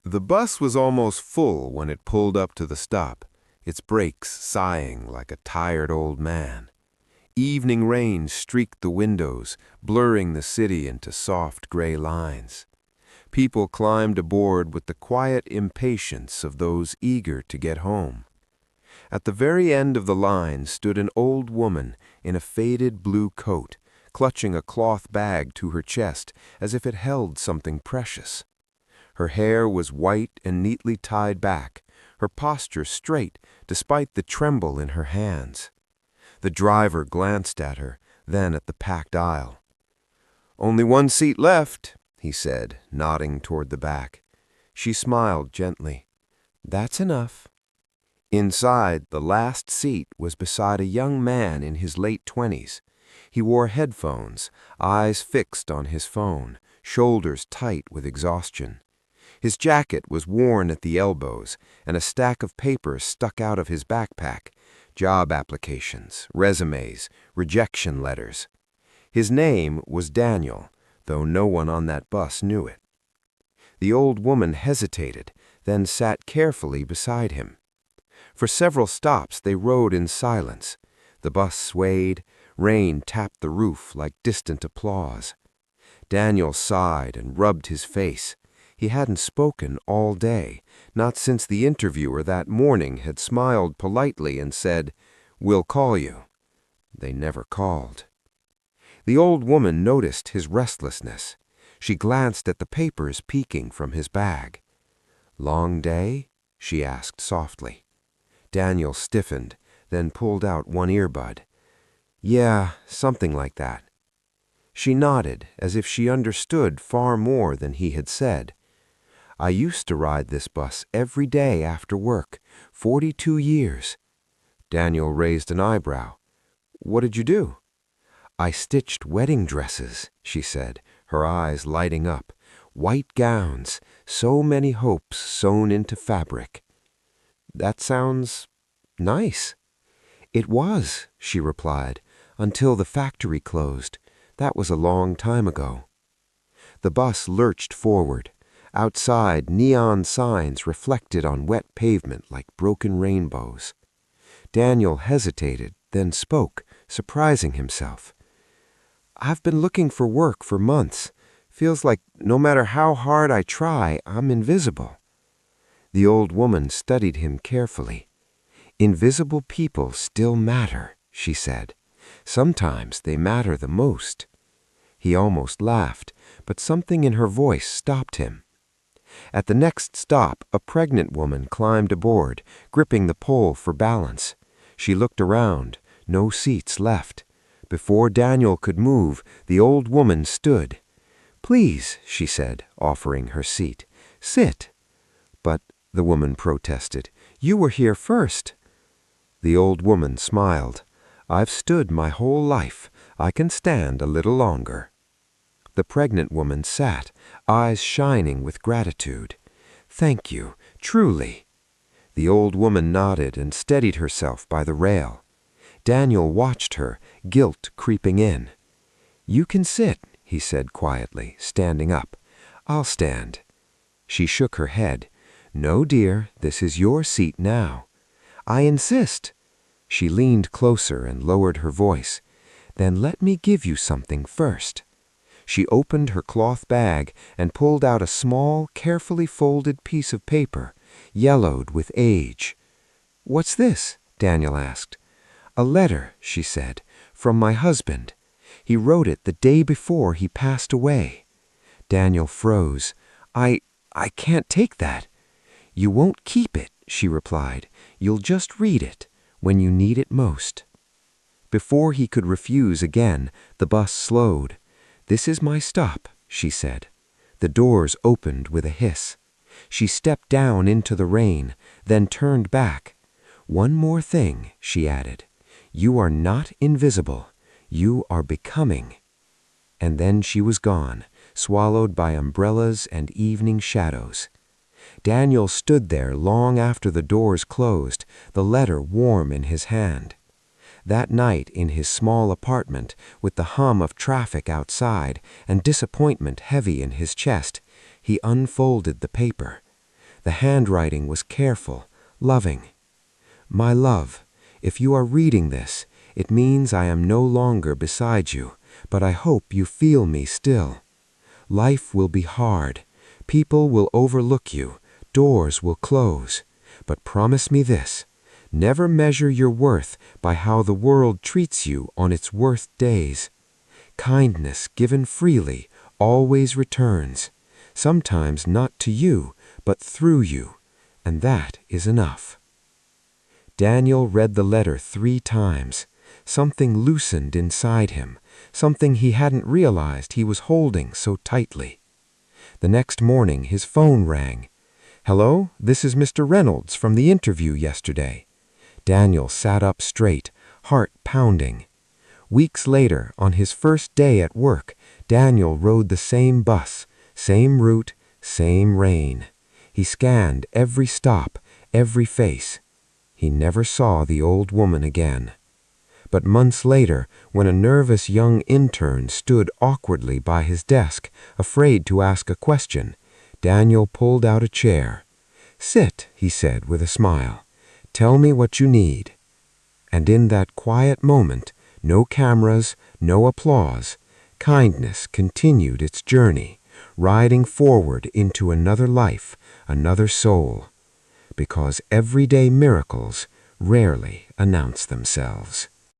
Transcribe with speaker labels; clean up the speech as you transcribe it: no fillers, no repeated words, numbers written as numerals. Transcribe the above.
Speaker 1: The bus was almost full when it pulled up to the stop, its brakes sighing like a tired old man. Evening rain streaked the windows, blurring the city into soft gray lines. People climbed aboard with the quiet impatience of those eager to get home. At the very end of the line stood an old woman in a faded blue coat, clutching a cloth bag to her chest as if it held something precious. Her hair was white and neatly tied back, her posture straight despite the tremble in her hands. The driver glanced at her, then at the packed aisle. "Only one seat left," he said, nodding toward the back. She smiled gently. "That's enough." Inside, the last seat was beside a young man in his late 20s. He wore headphones, eyes fixed on his phone, shoulders tight with exhaustion. His jacket was worn at the elbows, and a stack of papers stuck out of his backpack: job applications, resumes, rejection letters. His name was Daniel, though no one on that bus knew it. The old woman hesitated, then sat carefully beside him. For several stops they rode in silence. The bus swayed, rain tapped the roof like distant applause. Daniel sighed and rubbed his face. He hadn't spoken all day, not since the interviewer that morning had smiled politely and said, "We'll call you." They never called. The old woman noticed his restlessness. She glanced at the papers peeking from his bag. "Long day?" she asked softly. Daniel stiffened, then pulled out one earbud. "Yeah, something like that." She nodded, as if she understood far more than he had said. "I used to ride this bus every day after work, 42 years. Daniel raised an eyebrow. "What did you do?" "I stitched wedding dresses," she said, her eyes lighting up. "White gowns, so many hopes sewn into fabric." "That sounds nice." "It was," she replied, "until the factory closed. That was a long time ago." The bus lurched forward. Outside, neon signs reflected on wet pavement like broken rainbows. Daniel hesitated, then spoke, surprising himself. "I've been looking for work for months. Feels like no matter how hard I try, I'm invisible." The old woman studied him carefully. "Invisible people still matter," she said. "Sometimes they matter the most." He almost laughed, but something in her voice stopped him. At the next stop, a pregnant woman climbed aboard, gripping the pole for balance. She looked around, no seats left. Before Daniel could move, the old woman stood. "Please," she said, offering her seat. "Sit." "But," the woman protested, "you were here first." The old woman smiled. "I've stood my whole life. I can stand a little longer." The pregnant woman sat, eyes shining with gratitude. "Thank you, truly." The old woman nodded and steadied herself by the rail. Daniel watched her, guilt creeping in. "You can sit," he said quietly, standing up. "I'll stand." She shook her head. "No, dear, this is your seat now." "I insist." She leaned closer and lowered her voice. "Then let me give you something first." She opened her cloth bag and pulled out a small, carefully folded piece of paper, yellowed with age. "What's this?" Daniel asked. "A letter," she said, "from my husband. He wrote it the day before he passed away." Daniel froze. I can't take that." "You won't keep it," she replied. "You'll just read it when you need it most." Before he could refuse again, the bus slowed. "This is my stop," she said. The doors opened with a hiss. She stepped down into the rain, then turned back. "One more thing," she added. "You are not invisible. You are becoming." And then she was gone, swallowed by umbrellas and evening shadows. Daniel stood there long after the doors closed, the letter warm in his hand. That night in his small apartment, with the hum of traffic outside and disappointment heavy in his chest, he unfolded the paper. The handwriting was careful, loving. My love, if you are reading this, it means I am no longer beside you, but I hope you feel me still. Life will be hard. People will overlook you. Doors will close. But promise me this. Never measure your worth by how the world treats you on its worst days. Kindness given freely always returns, sometimes not to you, but through you, and that is enough. Daniel read the letter 3 times. Something loosened inside him, something he hadn't realized he was holding so tightly. The next morning his phone rang. "Hello, this is Mr. Reynolds from the interview yesterday." Daniel sat up straight, heart pounding. Weeks later, on his first day at work, Daniel rode the same bus, same route, same rain. He scanned every stop, every face. He never saw the old woman again. But months later, when a nervous young intern stood awkwardly by his desk, afraid to ask a question, Daniel pulled out a chair. "Sit," he said with a smile. "Tell me what you need." And in that quiet moment, no cameras, no applause, kindness continued its journey, riding forward into another life, another soul. Because everyday miracles rarely announce themselves.